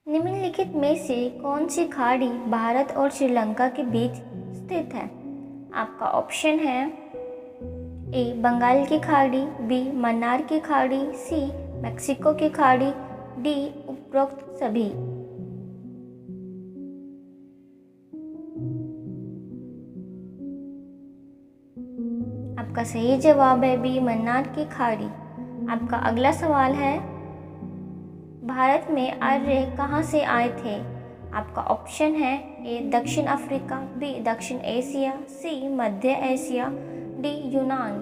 निम्नलिखित में से कौन सी खाड़ी भारत और श्रीलंका के बीच स्थित है? आपका ऑप्शन है ए बंगाल की खाड़ी, बी मन्नार की खाड़ी, सी मैक्सिको की खाड़ी, डी उपरोक्त सभी। आपका सही जवाब है बी मन्नार की खाड़ी। आपका अगला सवाल है, भारत में आर्य कहाँ से आए थे? आपका ऑप्शन है ए दक्षिण अफ्रीका, बी दक्षिण एशिया, सी मध्य एशिया, डी यूनान।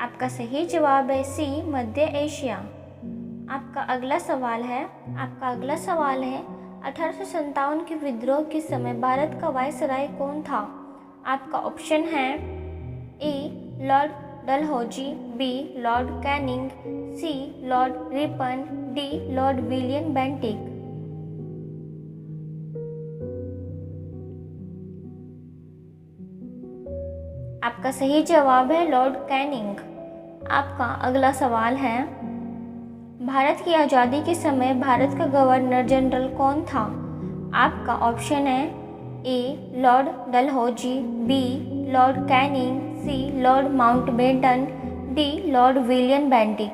आपका सही जवाब है सी मध्य एशिया। आपका अगला सवाल है 1857 के विद्रोह के समय भारत का वायसराय कौन था? आपका ऑप्शन है A Lord Dalhousie, B Lord Canning, C Lord Ripon, D Lord William Bentinck. आपका सही जवाब है लॉर्ड कैनिंग। आपका अगला सवाल है, भारत की आज़ादी के समय भारत का गवर्नर जनरल कौन था? आपका ऑप्शन है A Lord Dalhousie, B Lord Canning, C Lord Mountbatten, D Lord William Bentinck.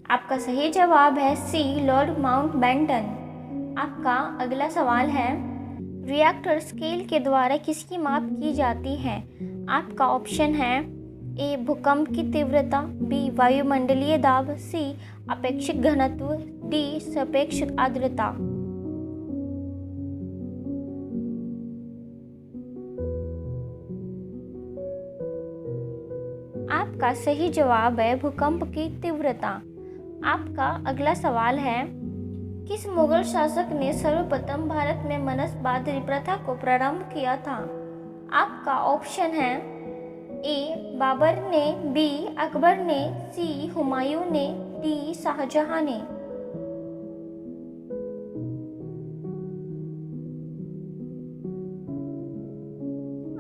आपका सही जवाब है सी लॉर्ड माउंटबेटन। आपका अगला सवाल है, रिएक्टर स्केल के द्वारा किसकी माप की जाती है? आपका ऑप्शन है ए भूकंप की तीव्रता, बी वायुमंडलीय दाब, सी अपेक्षित घनत्व, डी सापेक्ष आर्द्रता। आपका सही जवाब है भूकंप की तीव्रता। आपका अगला सवाल है, किस मुगल शासक ने सर्वप्रथम भारत में मनसबादरी प्रथा को प्रारंभ किया था? आपका ऑप्शन है ए बाबर ने, बी अकबर ने, सी हुमायूं ने, डी शाहजहां ने।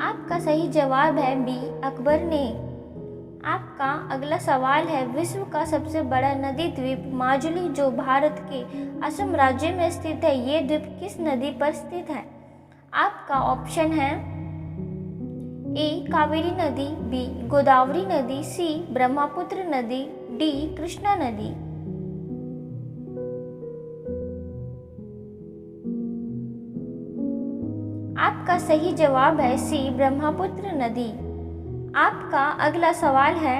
आपका सही जवाब है बी अकबर ने। आपका अगला सवाल है, विश्व का सबसे बड़ा नदी द्वीप माजुली जो भारत के असम राज्य में स्थित है, ये द्वीप किस नदी पर स्थित है? आपका ऑप्शन है ए कावेरी नदी, बी गोदावरी नदी, सी ब्रह्मपुत्र नदी, डी कृष्णा नदी। आपका सही जवाब है सी ब्रह्मपुत्र नदी। आपका अगला सवाल है,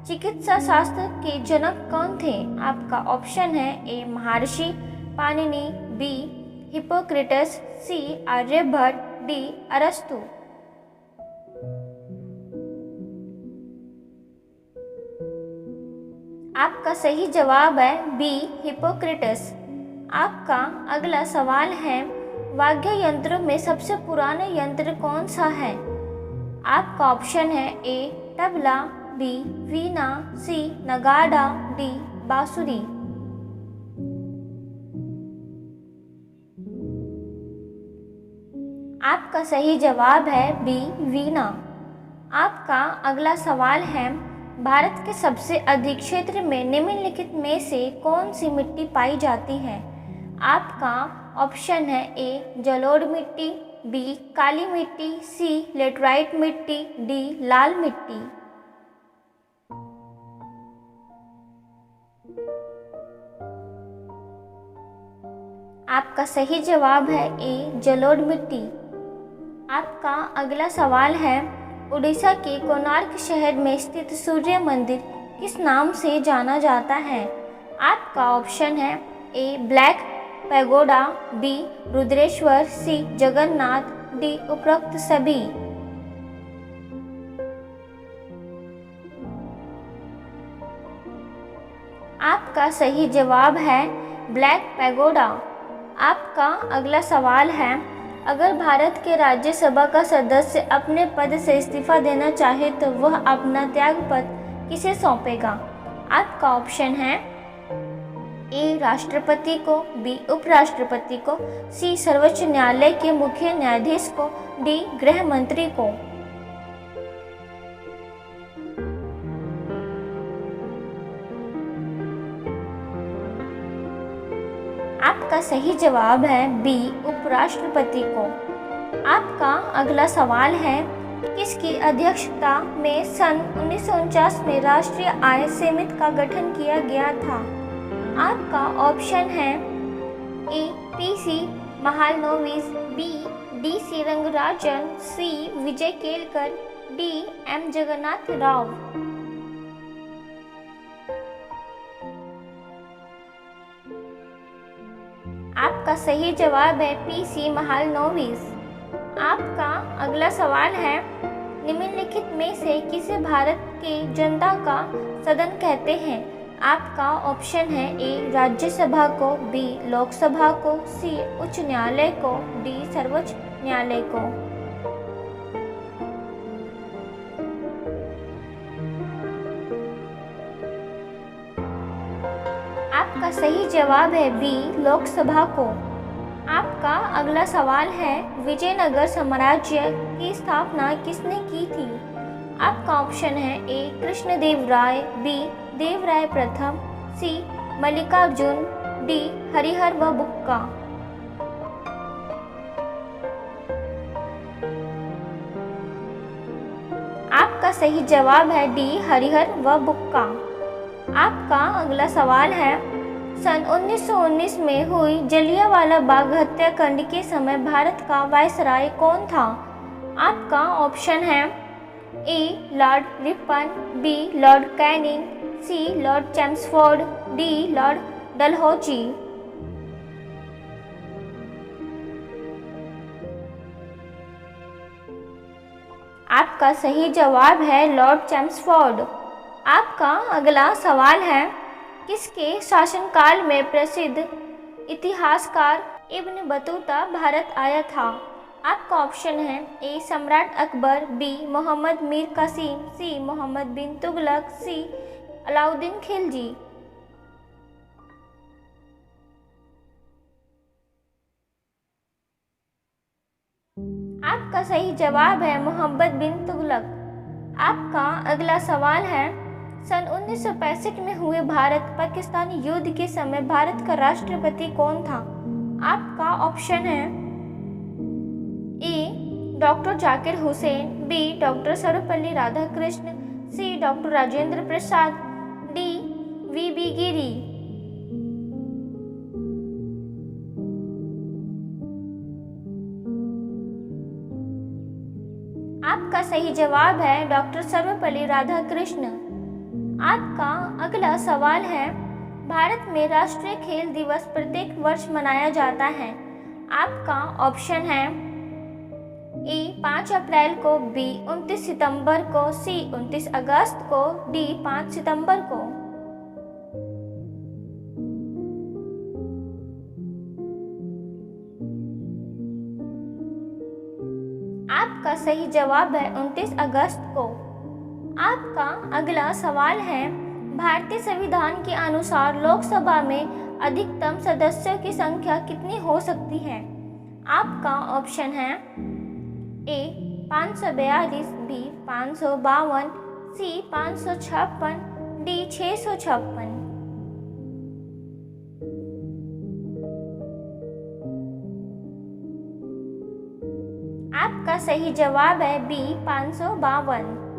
चिकित्सा शास्त्र के जनक कौन थे? आपका ऑप्शन है ए महर्षि पाणिनि, बी हिप्पोक्रेटस, सी आर्यभट्ट, डी अरस्तु। आपका सही जवाब है बी हिप्पोक्रेटस। आपका अगला सवाल है, वाद्य यंत्रों में सबसे पुराना यंत्र कौन सा है? आपका ऑप्शन है ए तबला, बी वीणा, सी नगाड़ा, डी बांसुरी। आपका सही जवाब है बी वीणा। आपका अगला सवाल है, भारत के सबसे अधिक क्षेत्र में निम्नलिखित में से कौन सी मिट्टी पाई जाती है? आपका ऑप्शन है ए जलोढ़ मिट्टी, बी काली मिट्टी, सी लेटराइट मिट्टी, डी लाल मिट्टी। आपका सही जवाब है ए जलोढ़ मिट्टी। आपका अगला सवाल है, उड़ीसा के कोणार्क शहर में स्थित सूर्य मंदिर किस नाम से जाना जाता है? आपका ऑप्शन है ए ब्लैक पैगोडा, बी रुद्रेश्वर, सी जगन्नाथ, डी उपरोक्त सभी। आपका सही जवाब है ब्लैक पैगोडा। आपका अगला सवाल है, अगर भारत के राज्यसभा का सदस्य अपने पद से इस्तीफा देना चाहे तो वह अपना त्यागपत्र किसे सौंपेगा? आपका ऑप्शन है ए राष्ट्रपति को, बी उपराष्ट्रपति को, सी सर्वोच्च न्यायालय के मुख्य न्यायाधीश को, डी गृह मंत्री को। आपका सही जवाब है बी उपराष्ट्रपति को। आपका अगला सवाल है, किसकी अध्यक्षता में सन 1949 में राष्ट्रीय आय समिति का गठन किया गया था? आपका ऑप्शन है A PC Mahalanobis, B D C Rangarajan, C Vijay Kelkar, D M Jagannath Rao. आपका सही जवाब है पीसी महालनोबिस। आपका अगला सवाल है, निम्नलिखित में से किसे भारत की जनता का सदन कहते हैं? आपका ऑप्शन है ए राज्यसभा को, बी लोकसभा को, सी उच्च न्यायालय को, डी सर्वोच्च न्यायालय को। आपका सही जवाब है बी लोकसभा को। आपका अगला सवाल है, विजयनगर साम्राज्य की स्थापना किसने की थी? आपका ऑप्शन है ए कृष्णदेव राय, बी देवराय प्रथम, सी मल्लिकार्जुन, डी हरिहर व बुक्का। आपका सही जवाब है डी हरिहर व बुक्का। आपका अगला सवाल है, सन 1919 में हुई जलियांवाला बाग हत्याकांड के समय भारत का वायसराय कौन था? आपका ऑप्शन है A Lord Ripon, B Lord Canning, C Lord Chelmsford, D Lord Dalhousie. आपका सही जवाब है लॉर्ड चैम्सफोर्ड। आपका अगला सवाल है, किसके शासनकाल में प्रसिद्ध इतिहासकार इब्न बतूता भारत आया था? आपका ऑप्शन है ए सम्राट अकबर, बी मोहम्मद मीर कासिम, सी मोहम्मद बिन तुगलक, सी अलाउद्दीन खिलजी। आपका सही जवाब है मोहम्मद बिन तुगलक। आपका अगला सवाल है, सन 1965 में हुए भारत पाकिस्तान युद्ध के समय भारत का राष्ट्रपति कौन था? आपका ऑप्शन है A doctor Zakir Hussain, B doctor Sarvepalli Radhakrishna, C doctor Rajendra Prasad, D V Giri. आपका सही जवाब है डॉक्टर सर्वपल्ली राधाकृष्ण। आपका अगला सवाल है, भारत में राष्ट्रीय खेल दिवस प्रत्येक वर्ष मनाया जाता है। आपका ऑप्शन है ए 5 अप्रैल को, बी 29 सितंबर को, सी 29 अगस्त को, डी 5 सितंबर को। आपका सही जवाब है 29 अगस्त को। आपका अगला सवाल है, भारतीय संविधान के अनुसार लोकसभा में अधिकतम सदस्यों की संख्या कितनी हो सकती है? आपका ऑप्शन है ए 542, बी 552, सी 556, डी 656। आपका सही जवाब है बी 552।